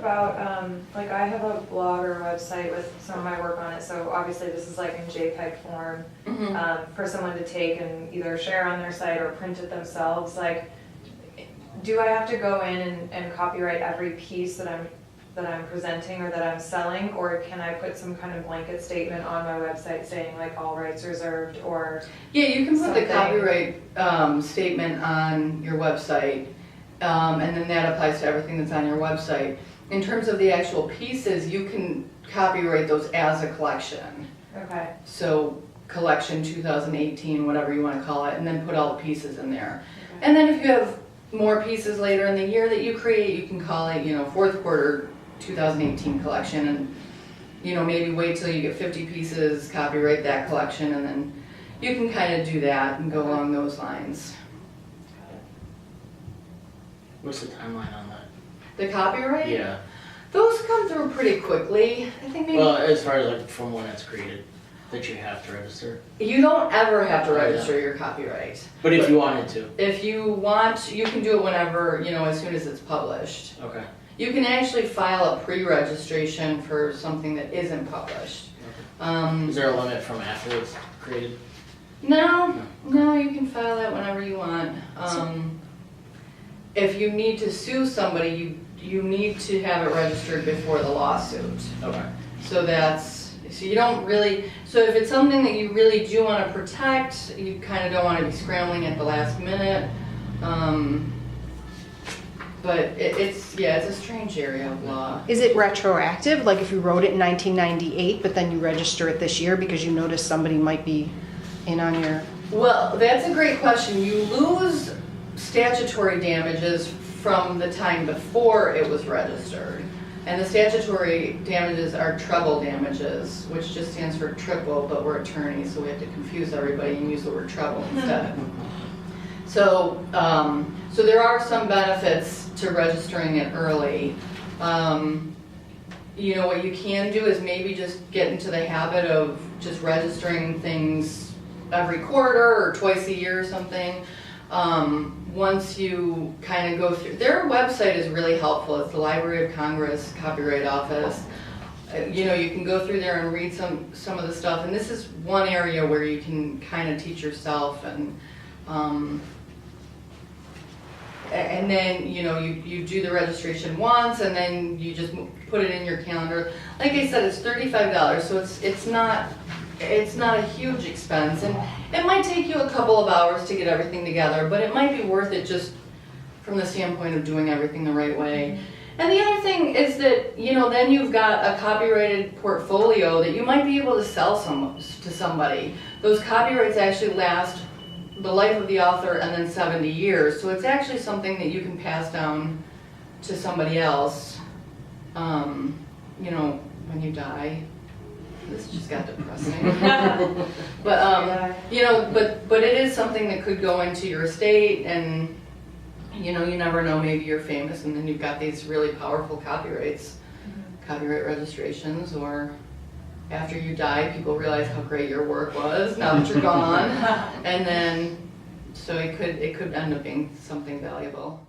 about, like I have a blog or website with some of my work on it, so obviously this is like in JPEG form for someone to take and either share on their site or print it themselves. Like, do I have to go in and copyright every piece that I'm presenting or that I'm selling, or can I put some kind of blanket statement on my website saying like all rights reserved or Yeah, you can put something? the copyright statement on your website, and then that applies to everything that's on your website. In terms of the actual pieces, you can copyright those as a collection. Okay. So collection 2018, whatever you want to call it, and then put all the pieces in there. Okay. And then if you have more pieces later in the year that you create, you can call it, fourth quarter 2018 collection, and maybe wait till you get 50 pieces, copyright that collection, and then you can kind of do that and go along those lines. What's the timeline on that? The copyright? Yeah. Those come through pretty quickly. I think maybe. Well, as far as like from when it's created, that you have to register. You don't ever have to register your copyright. But if you wanted to. If you want, you can do it whenever, as soon as it's published. Okay. You can actually file a pre-registration for something that isn't published. Okay. Is there a limit from after it's created? No, you can file that whenever you want. If you need to sue somebody, you need to have it registered before the lawsuit. Okay. So you don't really, so if it's something that you really do want to protect, you kind of don't want to be scrambling at the last minute. But it's a strange area of law. Is it retroactive? Like if you wrote it in 1998, but then you register it this year because you notice somebody might be in on your... Well, that's a great question. You lose statutory damages from the time before it was registered. And the statutory damages are treble damages, which just stands for triple, but we're attorneys, so we have to confuse everybody and use the word treble instead. So there are some benefits to registering it early. What you can do is maybe just get into the habit of just registering things every quarter or twice a year or something. Once you kind of go through, their website is really helpful. It's the Library of Congress Copyright Office. You can go through there and read some of the stuff, and this is one area where you can kind of teach yourself, and then you do the registration once, and then you just put it in your calendar. Like I said, it's $35, so it's not a huge expense, and it might take you a couple of hours to get everything together, but it might be worth it just from the standpoint of doing everything the right way. And the other thing is that, then you've got a copyrighted portfolio that you might be able to sell to somebody. Those copyrights actually last the life of the author and then 70 years, so it's actually something that you can pass down to somebody else, when you die. This just got depressing. But it is something that could go into your estate, and you never know, maybe you're famous and then you've got these really powerful copyrights, copyright registrations, or after you die people realize how great your work was now that you're gone, and then so it could end up being something valuable.